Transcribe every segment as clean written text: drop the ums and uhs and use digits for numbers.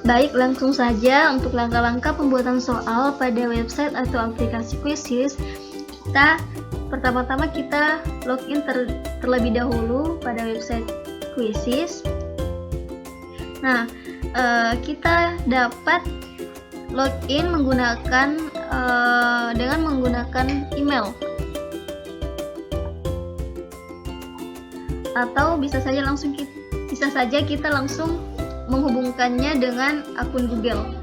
Baik, langsung saja untuk langkah-langkah pembuatan soal pada website atau aplikasi Quizizz. Pertama-tama kita login terlebih dahulu pada website Quizizz. Nah, kita dapat login dengan menggunakan email, atau bisa saja kita langsung menghubungkannya dengan akun Google.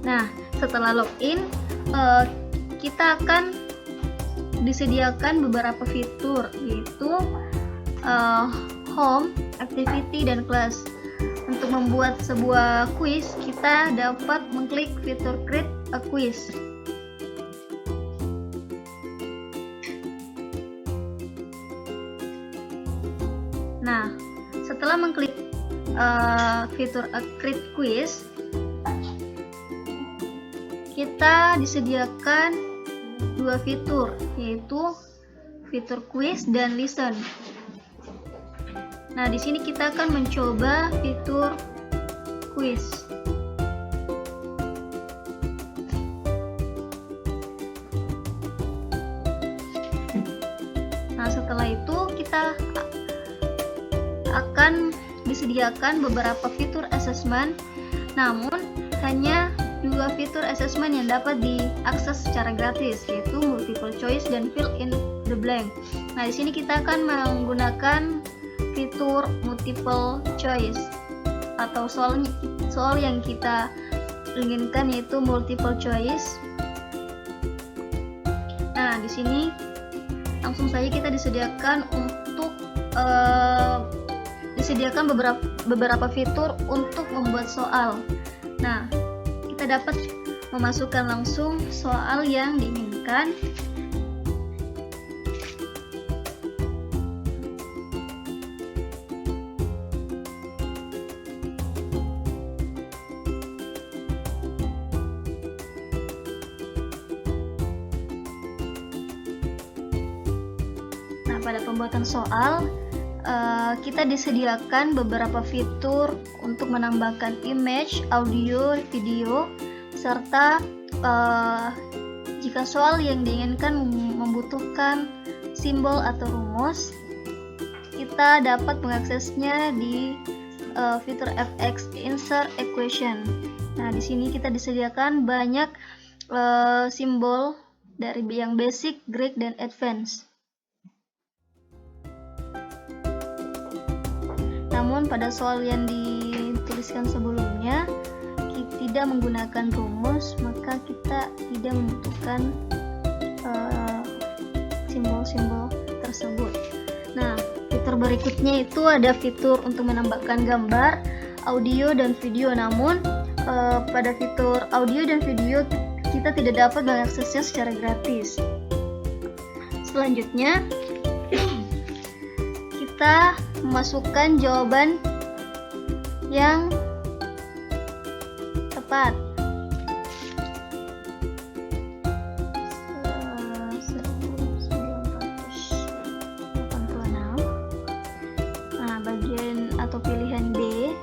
Nah, setelah login, kita akan disediakan beberapa fitur, yaitu home, activity, dan class. Untuk membuat sebuah quiz, kita dapat mengklik fitur create a quiz. Nah, setelah mengklik fitur create quiz, kita disediakan dua fitur, yaitu fitur quiz dan listen. Nah, di sini kita akan mencoba fitur quiz. Nah, setelah itu kita akan disediakan beberapa fitur assessment, namun hanya dua fitur assessment yang dapat diakses secara gratis, yaitu multiple choice dan fill in the blank. Nah, di sini kita akan menggunakan fitur multiple choice atau soal yang kita inginkan, yaitu multiple choice. Nah, di sini langsung saja kita disediakan beberapa fitur untuk membuat soal. Nah, kita dapat memasukkan langsung soal yang diinginkan. Nah, pada pembuatan soal, kita disediakan beberapa fitur untuk menambahkan image, audio, video, serta jika soal yang diinginkan membutuhkan simbol atau rumus, kita dapat mengaksesnya di fitur FX Insert Equation. Nah, di sini kita disediakan banyak simbol dari yang basic, Greek, dan advance. Namun pada soal yang dituliskan sebelumnya tidak menggunakan rumus, maka kita tidak membutuhkan simbol-simbol tersebut. Nah, fitur berikutnya itu ada fitur untuk menambahkan gambar, audio, dan video. Namun pada fitur audio dan video kita tidak dapat mengaksesnya secara gratis. Selanjutnya, kita memasukkan jawaban yang tepat. 1986. Nah, bagian atau pilihan D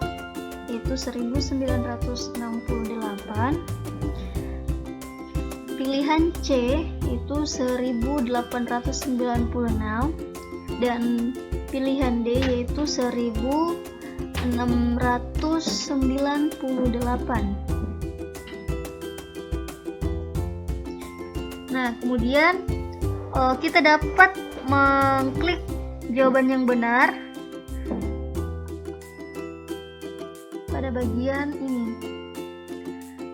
yaitu 1968. Pilihan C itu 1896 dan pilihan D yaitu 1698. Nah, kemudian kita dapat mengklik jawaban yang benar pada bagian ini.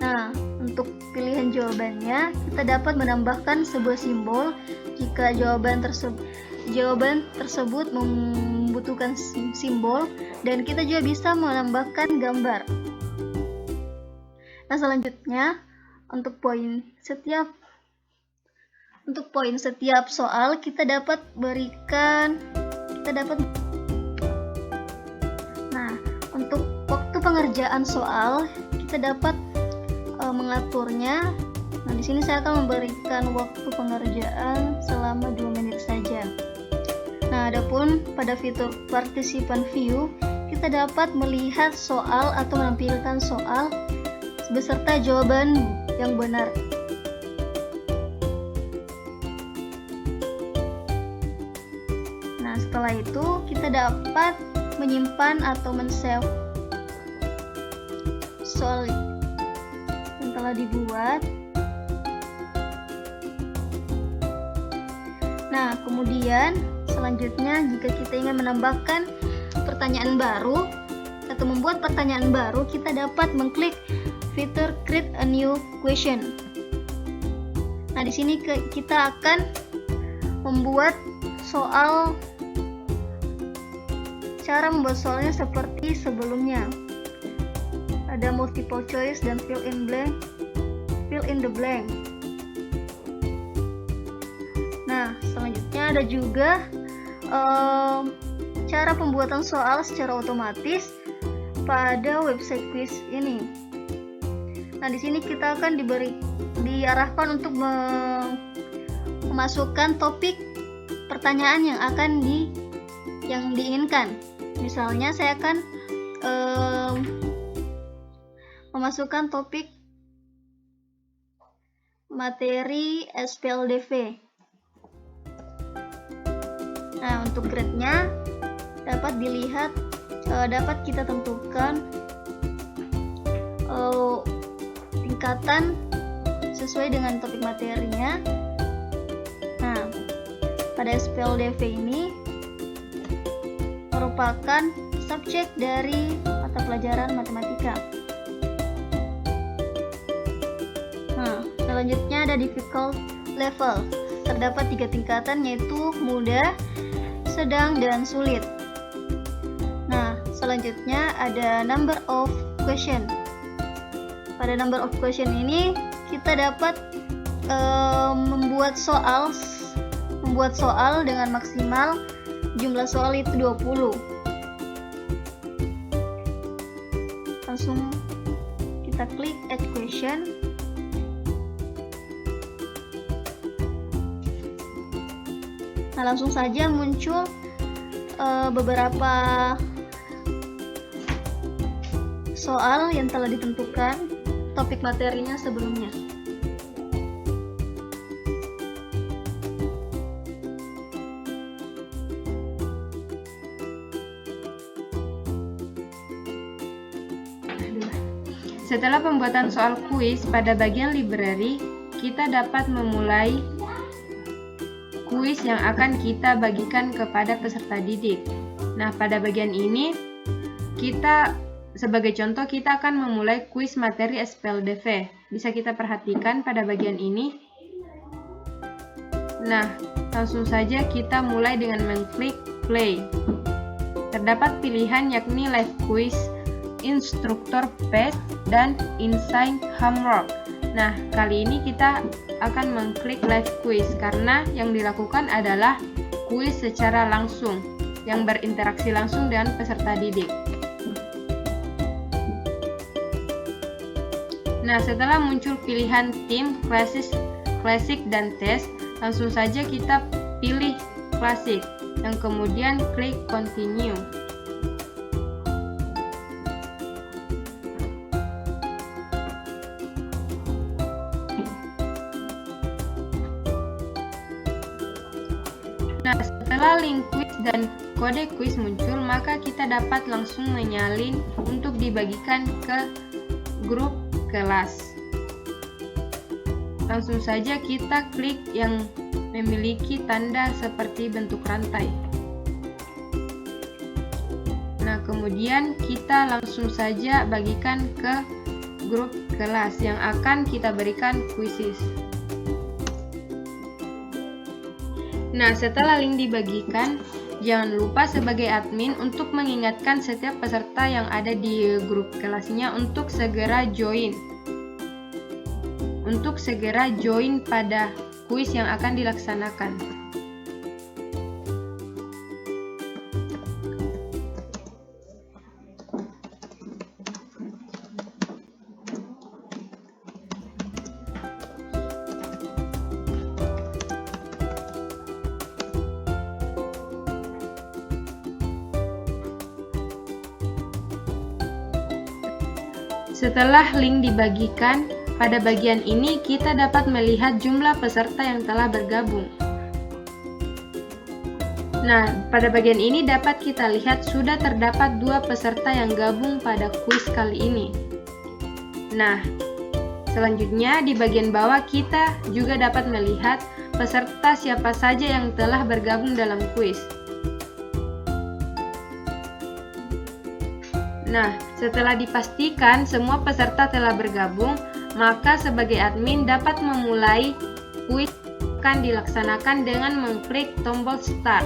Nah, untuk pilihan jawabannya, kita dapat menambahkan sebuah simbol jika jawaban tersebut membutuhkan simbol, dan kita juga bisa menambahkan gambar. Nah, selanjutnya untuk poin setiap soal kita dapat berikan Nah, untuk waktu pengerjaan soal kita dapat mengaturnya. Nah, di sini saya akan memberikan waktu pengerjaan selama 2 menit saja. Nah, adapun pada fitur participant view, kita dapat melihat soal atau menampilkan soal beserta jawaban yang benar. Nah, setelah itu kita dapat menyimpan atau men-save soal yang telah dibuat. Nah, kemudian selanjutnya jika kita ingin menambahkan pertanyaan baru atau membuat pertanyaan baru, kita dapat mengklik fitur Create a New Question. Nah, di sini kita akan membuat cara membuat soalnya seperti sebelumnya. Ada multiple choice dan fill in the blank. Nah, selanjutnya ada juga cara pembuatan soal secara otomatis pada website quiz ini. Nah, di sini kita akan diarahkan untuk memasukkan topik pertanyaan yang diinginkan. Misalnya saya akan memasukkan topik materi SPLDV. Nah, untuk grade-nya dapat kita tentukan tingkatan sesuai dengan topik materinya. Nah, pada SPLDV ini merupakan subjek dari mata pelajaran matematika. Nah, selanjutnya ada difficult level. Terdapat 3 tingkatan, yaitu mudah, sedang, dan sulit. Nah, selanjutnya ada number of question. Pada number of question ini kita dapat membuat soal dengan maksimal jumlah soal itu 20. Langsung kita klik add question. Nah, langsung saja muncul beberapa soal yang telah ditentukan topik materinya sebelumnya. Setelah pembuatan soal kuis pada bagian library, kita dapat memulai kuis yang akan kita bagikan kepada peserta didik. Nah, pada bagian ini sebagai contoh kita akan memulai kuis materi SPLDV. Bisa kita perhatikan pada bagian ini. Nah, langsung saja kita mulai dengan mengklik play. Terdapat pilihan yakni live quiz, instruktur path, dan insign homework. Nah, kali ini kita akan mengklik live quiz karena yang dilakukan adalah kuis secara langsung yang berinteraksi langsung dengan peserta didik. Nah, setelah muncul pilihan tim, classic, dan test, langsung saja kita pilih classic, yang kemudian klik continue. Nah, setelah link quiz dan kode quiz muncul, maka kita dapat langsung menyalin untuk dibagikan ke grup kelas. Langsung saja kita klik yang memiliki tanda seperti bentuk rantai. Nah, kemudian kita langsung saja bagikan ke grup kelas yang akan kita berikan kuisis. Nah, setelah link dibagikan, jangan lupa sebagai admin untuk mengingatkan setiap peserta yang ada di grup kelasnya untuk segera join untuk segera join pada kuis yang akan dilaksanakan. Setelah link dibagikan, pada bagian ini kita dapat melihat jumlah peserta yang telah bergabung. Nah, pada bagian ini dapat kita lihat sudah terdapat 2 peserta yang gabung pada kuis kali ini. Nah, selanjutnya di bagian bawah kita juga dapat melihat peserta siapa saja yang telah bergabung dalam kuis. Nah, setelah dipastikan semua peserta telah bergabung, maka sebagai admin dapat memulai kuis akan dilaksanakan dengan mengklik tombol Start.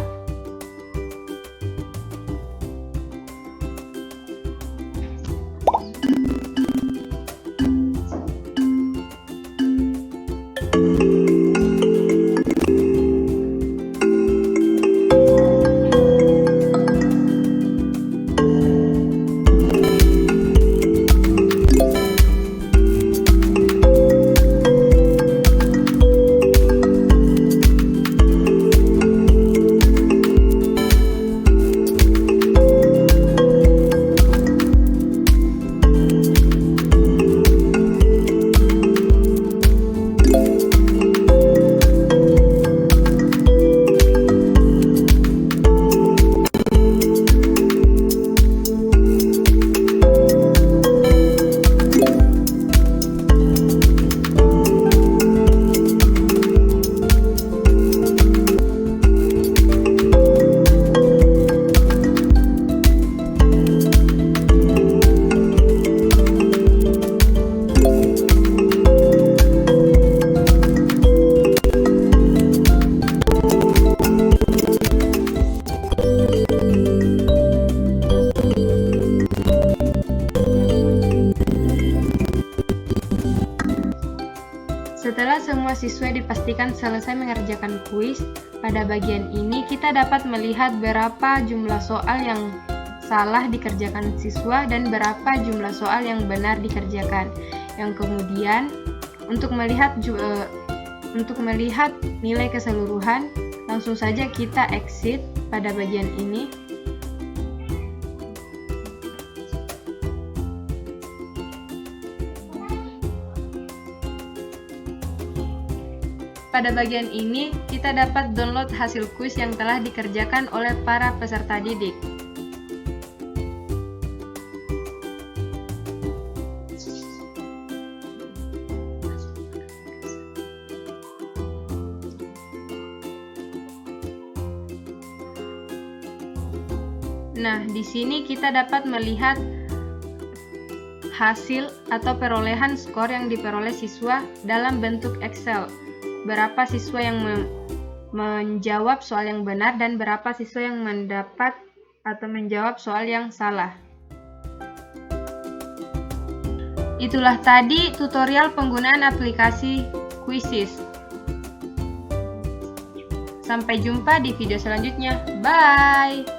Setelah semua siswa dipastikan selesai mengerjakan kuis, pada bagian ini kita dapat melihat berapa jumlah soal yang salah dikerjakan siswa dan berapa jumlah soal yang benar dikerjakan. Yang kemudian untuk melihat nilai keseluruhan, langsung saja kita exit pada bagian ini. Pada bagian ini, kita dapat download hasil kuis yang telah dikerjakan oleh para peserta didik. Nah, di sini kita dapat melihat hasil atau perolehan skor yang diperoleh siswa dalam bentuk Excel. Berapa siswa yang menjawab soal yang benar dan berapa siswa yang mendapat atau menjawab soal yang salah. Itulah tadi tutorial penggunaan aplikasi Quizizz. Sampai jumpa di video selanjutnya. Bye!